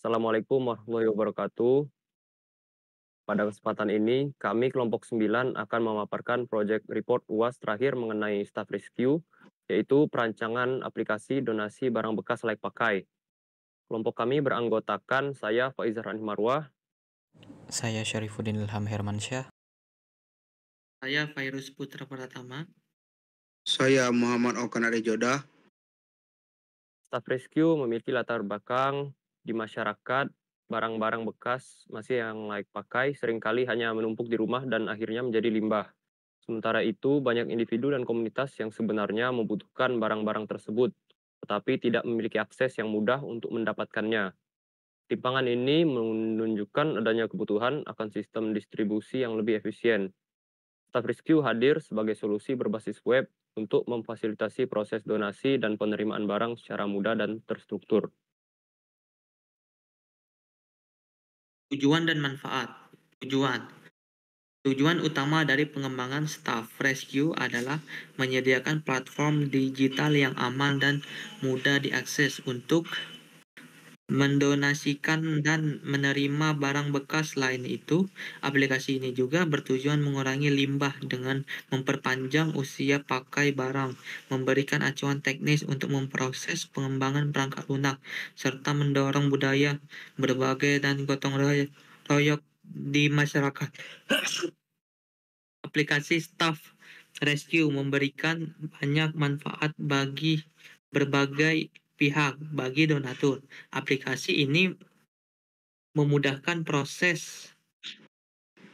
Assalamualaikum warahmatullahi wabarakatuh. Pada kesempatan ini, kami kelompok 9 akan memaparkan proyek report UAS terakhir mengenai staff rescue, yaitu perancangan aplikasi donasi barang bekas layak pakai. Kelompok kami beranggotakan saya Faizar Anif Marwah, Saya Syarifuddin Ilham Hermansyah. Saya Fairuz Putra Pratama. Saya Muhammad Okan Adejoda. staff rescue memiliki latar belakang di masyarakat, barang-barang bekas masih yang layak pakai seringkali hanya menumpuk di rumah dan akhirnya menjadi limbah. Sementara itu, banyak individu dan komunitas yang sebenarnya membutuhkan barang-barang tersebut, tetapi tidak memiliki akses yang mudah untuk mendapatkannya. Timpangan ini menunjukkan adanya kebutuhan akan sistem distribusi yang lebih efisien. Staff Rescue hadir sebagai solusi berbasis web untuk memfasilitasi proses donasi dan penerimaan barang secara mudah dan terstruktur. Tujuan dan manfaat. Tujuan utama dari pengembangan Staff Rescue adalah menyediakan platform digital yang aman dan mudah diakses untuk mendonasikan dan menerima barang bekas. Lain itu, aplikasi ini juga bertujuan mengurangi limbah dengan memperpanjang usia pakai barang, memberikan acuan teknis untuk memproses pengembangan perangkat lunak, serta mendorong budaya berbagai dan gotong royong di masyarakat. Aplikasi Staff Rescue memberikan banyak manfaat bagi berbagai pihak. Bagi donatur, aplikasi ini memudahkan proses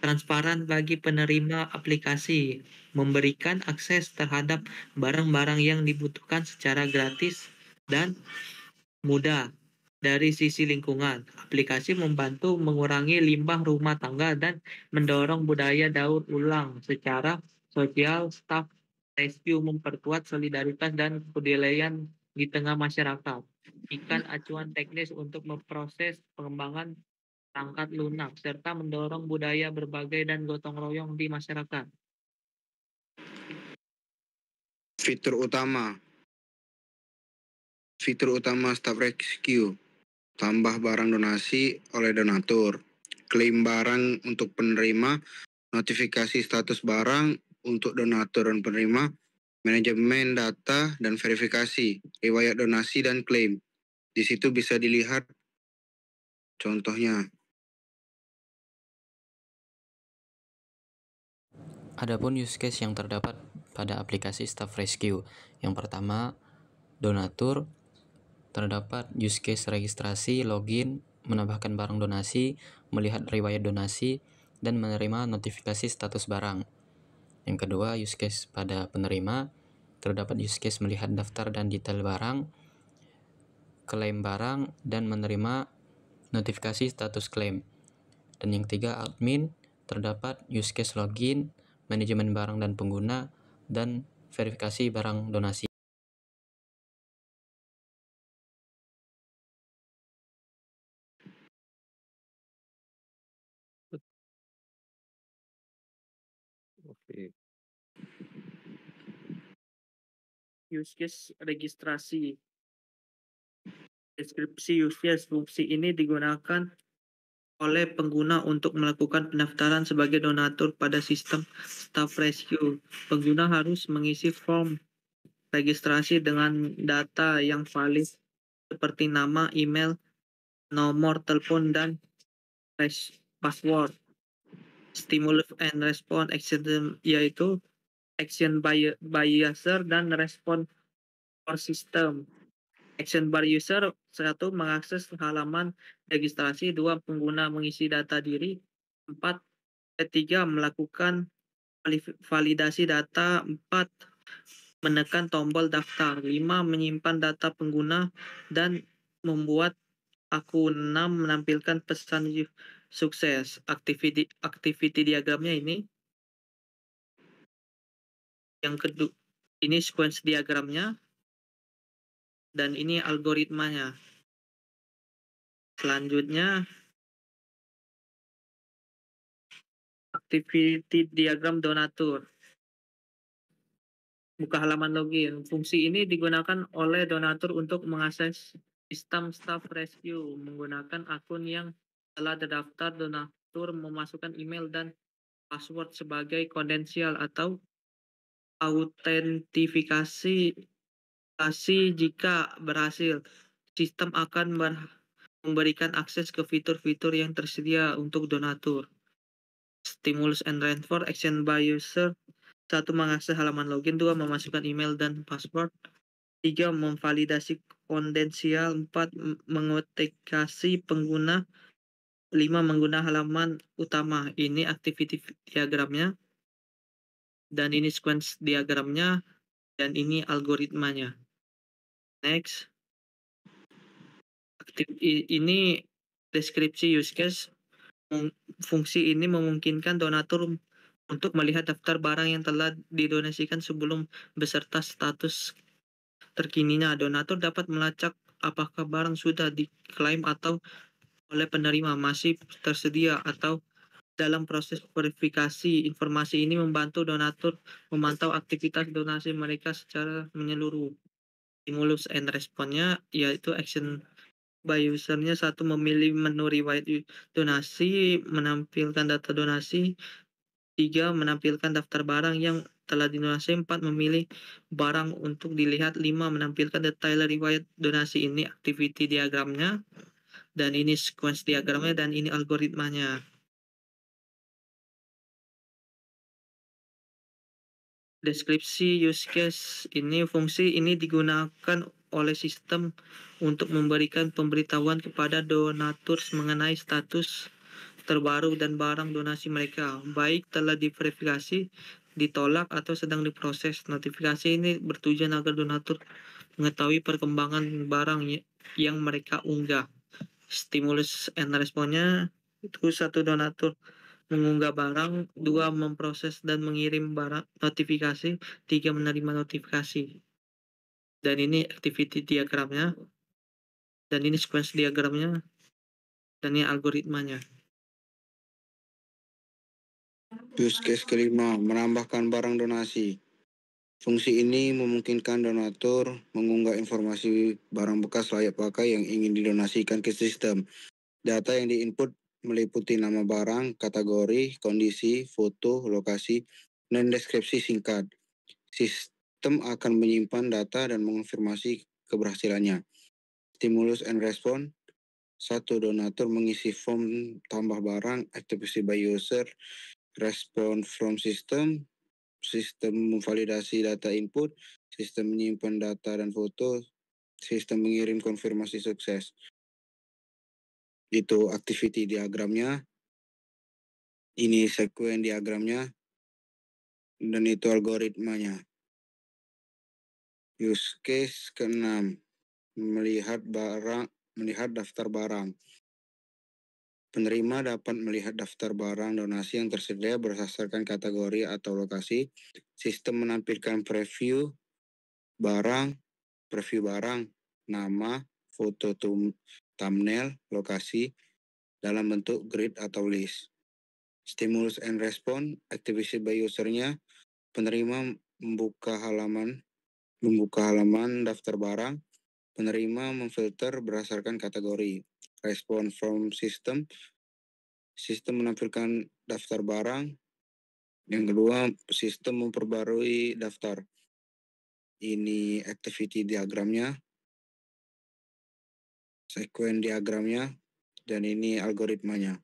transparan bagi penerima aplikasi, memberikan akses terhadap barang-barang yang dibutuhkan secara gratis dan mudah. Dari sisi lingkungan, aplikasi membantu mengurangi limbah rumah tangga dan mendorong budaya daur ulang. Secara sosial, Staff Rescue memperkuat solidaritas dan kepedulian di tengah masyarakat. Ikan acuan teknis untuk memproses pengembangan perangkat lunak, serta mendorong budaya berbagai dan gotong royong di masyarakat. Fitur utama Staff Rescue: tambah barang donasi oleh donatur, klaim barang untuk penerima, notifikasi status barang untuk donatur dan penerima, manajemen data dan verifikasi, riwayat donasi dan klaim. Di situ bisa dilihat contohnya. Adapun use case yang terdapat pada aplikasi Staff Rescue. Yang pertama, donatur. Terdapat use case registrasi, login, menambahkan barang donasi, melihat riwayat donasi, dan menerima notifikasi status barang. Yang kedua, use case pada penerima. Terdapat use case melihat daftar dan detail barang, klaim barang, dan menerima notifikasi status klaim. Dan yang ketiga, admin. Terdapat use case login, manajemen barang dan pengguna, dan verifikasi barang donasi. Oke. Use case registrasi. Deskripsi use case. Fungsi ini digunakan oleh pengguna untuk melakukan pendaftaran sebagai donatur pada sistem Staff Rescue. Pengguna harus mengisi form registrasi dengan data yang valid seperti nama, email, nomor telepon, dan password. Stimulus and response action, yaitu action by user dan response for system. Action by user: 1. Mengakses halaman registrasi. 2. Pengguna mengisi data diri. 4. 3. Melakukan validasi data. 4. Menekan tombol daftar. 5. Menyimpan data pengguna dan membuat akun. 6. Menampilkan pesan sukses. Activity diagramnya ini. Yang kedua, ini sequence diagramnya. Dan ini algoritmanya. Selanjutnya, activity diagram donatur. Buka halaman login. Fungsi ini digunakan oleh donatur untuk mengakses Sistem Staff Rescue menggunakan akun yang telah terdaftar donatur memasukkan email dan password sebagai kredensial atau autentifikasi jika berhasil. Sistem akan memberikan akses ke fitur-fitur yang tersedia untuk donatur. Stimulus and Reinforce Action by User. 1. Mengakses halaman login. 2. Memasukkan email dan password. 3. Memvalidasi kredensial. 4. Mengotentikasi pengguna. 5. Menggunakan halaman utama. Ini activity diagramnya. Dan ini sequence diagramnya. Dan ini algoritmanya. Next. Ini deskripsi use case. Fungsi ini memungkinkan donatur untuk melihat daftar barang yang telah didonasikan sebelum beserta status terkininya. Donatur dapat melacak apakah barang sudah diklaim atau oleh penerima, masih tersedia, atau dalam proses verifikasi. Informasi ini membantu donatur memantau aktivitas donasi mereka secara menyeluruh. Stimulus and response-nya yaitu action by user-nya. 1. Memilih menu riwayat donasi, menampilkan data donasi. 3. Menampilkan daftar barang yang telah didonasi. 4. Memilih barang untuk dilihat. 5. Menampilkan detail riwayat donasi. Ini activity diagramnya, dan ini sequence diagramnya, dan ini algoritmanya. Deskripsi use case ini, fungsi ini digunakan oleh sistem untuk memberikan pemberitahuan kepada donatur mengenai status terbaru dan barang donasi mereka, baik telah diverifikasi, ditolak, atau sedang diproses. Notifikasi ini bertujuan agar donatur mengetahui perkembangan barang yang mereka unggah. Stimulus and response-nya itu 1. Donatur mengunggah barang. 2. Memproses dan mengirim barang notifikasi. 3. Menerima notifikasi. Dan ini activity diagramnya, dan ini sequence diagramnya, dan ini algoritmanya. Use case kelima, menambahkan barang donasi. Fungsi ini memungkinkan donatur mengunggah informasi barang bekas layak pakai yang ingin didonasikan ke sistem. Data yang diinput meliputi nama barang, kategori, kondisi, foto, lokasi, dan deskripsi singkat. Sistem akan menyimpan data dan mengonfirmasi keberhasilannya. Stimulus and response. 1. Donatur mengisi form tambah barang, activity by user, respon from system. Sistem memvalidasi data input, sistem menyimpan data dan foto, sistem mengirim konfirmasi sukses. Itu activity diagramnya, ini sequence diagramnya, dan itu algoritmanya. Use case ke-6, melihat daftar barang. Penerima dapat melihat daftar barang donasi yang tersedia berdasarkan kategori atau lokasi. Sistem menampilkan preview barang, nama, foto thumbnail, lokasi, dalam bentuk grid atau list. Stimulus and response, activity by user-nya, penerima membuka halaman daftar barang, penerima memfilter berdasarkan kategori. Respon from system menampilkan daftar barang. Yang kedua, sistem memperbarui daftar. Ini activity diagramnya, sequence diagramnya, dan ini algoritmanya.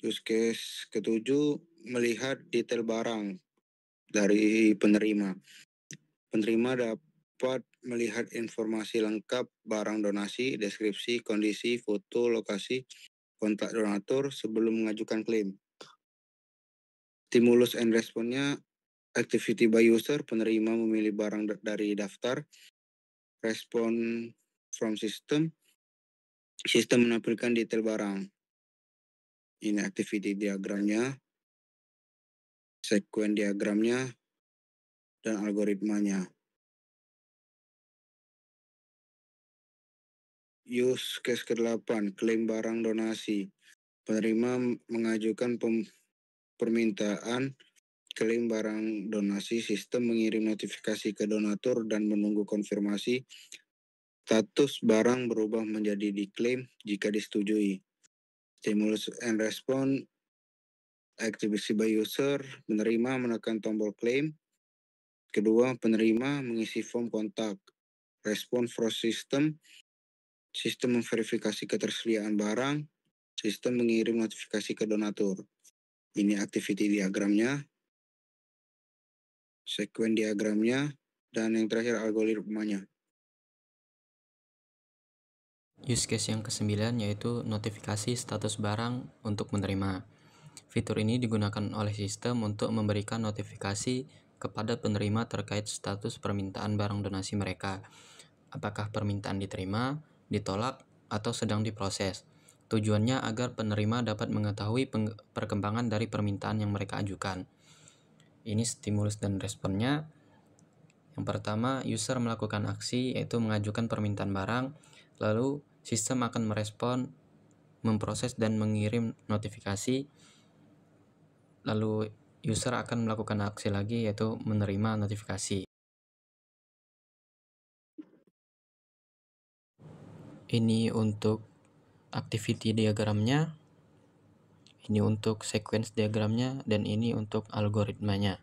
Use case ke-7, melihat detail barang dari penerima. Penerima dapat melihat informasi lengkap barang donasi, deskripsi, kondisi, foto, lokasi, kontak donatur sebelum mengajukan klaim. Stimulus and response-nya, activity by user, penerima memilih barang dari daftar. Respon from system menampilkan detail barang. Ini activity diagramnya, sequence diagramnya, dan algoritmanya. Use case ke-8, klaim barang donasi. Penerima mengajukan permintaan klaim barang donasi, sistem mengirim notifikasi ke donatur dan menunggu konfirmasi. Status barang berubah menjadi diklaim jika disetujui. Stimulus and response activity by user, penerima menekan tombol claim. Kedua, penerima mengisi form kontak. Respon for system, sistem memverifikasi ketersediaan barang, sistem mengirim notifikasi ke donatur. Ini activity diagramnya, sekuen diagramnya, dan yang terakhir algoritmanya. Use case yang ke-9 yaitu notifikasi status barang untuk menerima. Fitur ini digunakan oleh sistem untuk memberikan notifikasi kepada penerima terkait status permintaan barang donasi mereka. Apakah permintaan diterima, ditolak, atau sedang diproses. Tujuannya agar penerima dapat mengetahui perkembangan dari permintaan yang mereka ajukan. Ini stimulus dan responnya. Yang pertama, user melakukan aksi yaitu mengajukan permintaan barang, lalu sistem akan merespon, memproses dan mengirim notifikasi. Lalu user akan melakukan aksi lagi yaitu menerima notifikasi. Ini untuk activity diagramnya, ini untuk sequence diagramnya, dan ini untuk algoritmanya.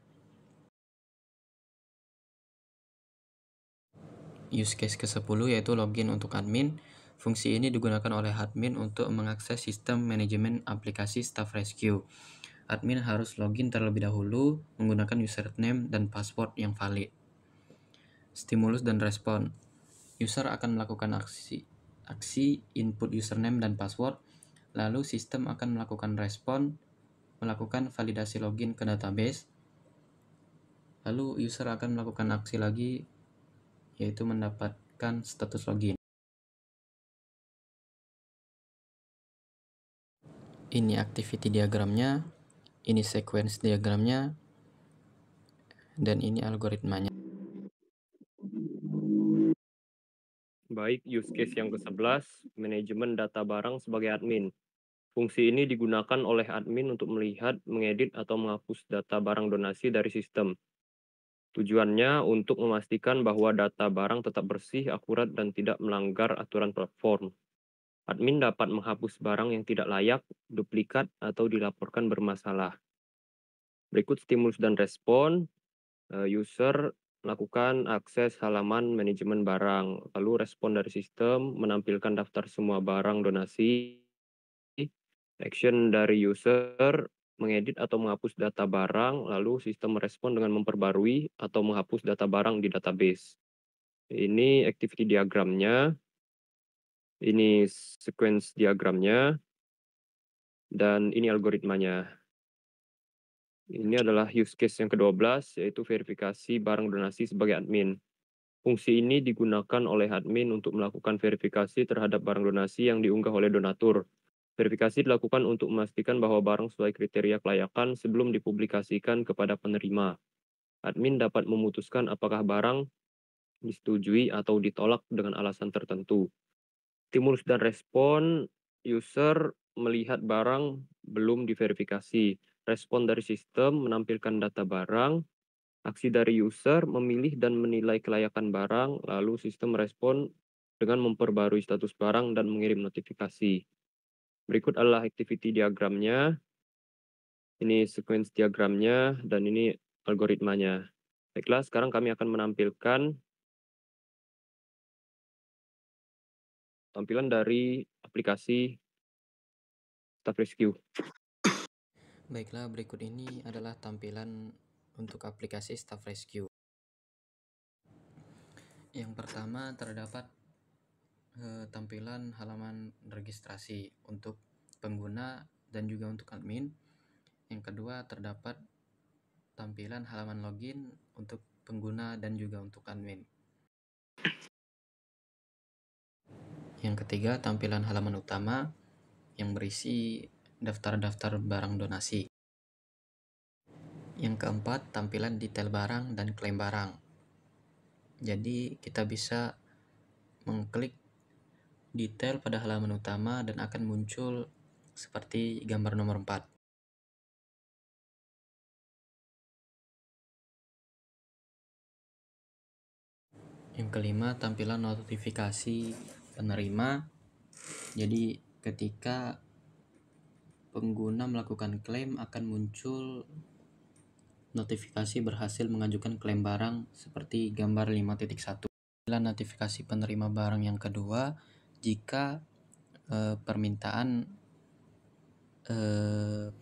Use case ke-10 yaitu login untuk admin. Fungsi ini digunakan oleh admin untuk mengakses sistem manajemen aplikasi Staff Rescue. Admin harus login terlebih dahulu menggunakan username dan password yang valid. Stimulus dan respon. User akan melakukan aksi input username dan password, lalu sistem akan melakukan respon, melakukan validasi login ke database, lalu user akan melakukan aksi lagi, yaitu mendapatkan status login. Ini activity diagramnya, ini sequence diagramnya, dan ini algoritmanya. Baik, use case yang ke-11, manajemen data barang sebagai admin. Fungsi ini digunakan oleh admin untuk melihat, mengedit, atau menghapus data barang donasi dari sistem. Tujuannya untuk memastikan bahwa data barang tetap bersih, akurat, dan tidak melanggar aturan platform. Admin dapat menghapus barang yang tidak layak, duplikat, atau dilaporkan bermasalah. Berikut stimulus dan respon. User melakukan akses halaman manajemen barang, lalu respon dari sistem menampilkan daftar semua barang donasi. Action dari user mengedit atau menghapus data barang, lalu sistem merespon dengan memperbarui atau menghapus data barang di database. Ini activity diagramnya, ini sequence diagramnya, dan ini algoritmanya. Ini adalah use case yang ke-12, yaitu verifikasi barang donasi sebagai admin. Fungsi ini digunakan oleh admin untuk melakukan verifikasi terhadap barang donasi yang diunggah oleh donatur. Verifikasi dilakukan untuk memastikan bahwa barang sesuai kriteria kelayakan sebelum dipublikasikan kepada penerima. Admin dapat memutuskan apakah barang disetujui atau ditolak dengan alasan tertentu. Stimulus dan respon, user melihat barang belum diverifikasi. Respon dari sistem menampilkan data barang. Aksi dari user memilih dan menilai kelayakan barang, lalu sistem merespon dengan memperbarui status barang dan mengirim notifikasi. Berikut adalah activity diagramnya. Ini sequence diagramnya, dan ini algoritmanya. Baiklah, sekarang kami akan menampilkan tampilan dari aplikasi Staff Rescue. Baiklah, berikut ini adalah tampilan untuk aplikasi Staff Rescue. Yang pertama terdapat tampilan halaman registrasi untuk pengguna dan juga untuk admin. Yang kedua terdapat tampilan halaman login untuk pengguna dan juga untuk admin. Yang ketiga tampilan halaman utama yang berisi daftar-daftar barang donasi. Yang keempat tampilan detail barang dan klaim barang. Jadi kita bisa mengklik detail pada halaman utama dan akan muncul seperti gambar nomor 4. Yang kelima, tampilan notifikasi penerima. Jadi ketika pengguna melakukan klaim akan muncul notifikasi berhasil mengajukan klaim barang seperti gambar 5.1. Tampilan notifikasi penerima barang yang kedua, jika permintaan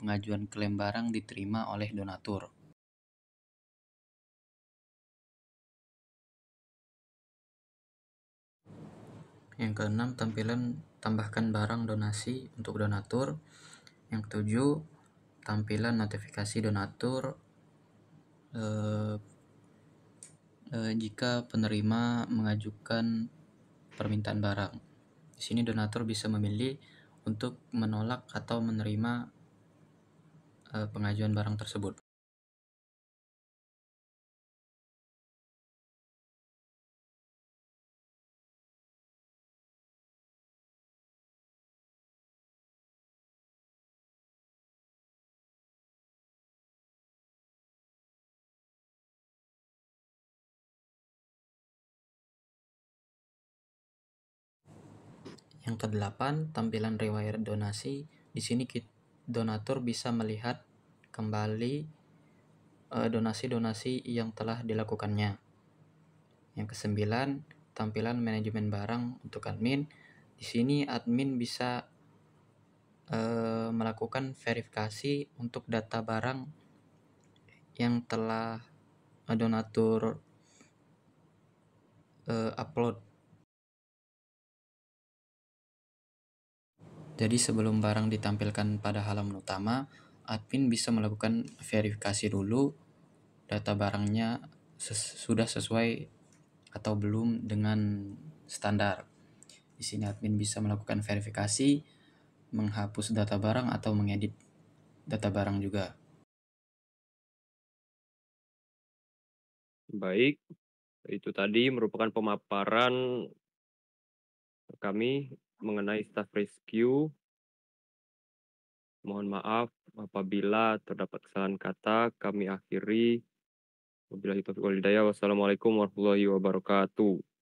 pengajuan klaim barang diterima oleh donatur. Yang keenam, tampilan tambahkan barang donasi untuk donatur. Yang ketujuh, tampilan notifikasi donatur jika penerima mengajukan permintaan barang. Di sini donatur bisa memilih untuk menolak atau menerima pengajuan barang tersebut. Yang kedelapan, tampilan riwayat donasi. Di sini donatur bisa melihat kembali donasi-donasi yang telah dilakukannya. Yang kesembilan, tampilan manajemen barang untuk admin. Di sini admin bisa melakukan verifikasi untuk data barang yang telah donatur upload. Jadi sebelum barang ditampilkan pada halaman utama, admin bisa melakukan verifikasi dulu data barangnya sudah sesuai atau belum dengan standar. Di sini admin bisa melakukan verifikasi, menghapus data barang atau mengedit data barang juga. Baik, itu tadi merupakan pemaparan kami mengenai Staff Rescue. Mohon maaf apabila terdapat kesalahan kata. Kami akhiri. Wabillahi taufiq wal hidayah. Wassalamualaikum warahmatullahi wabarakatuh.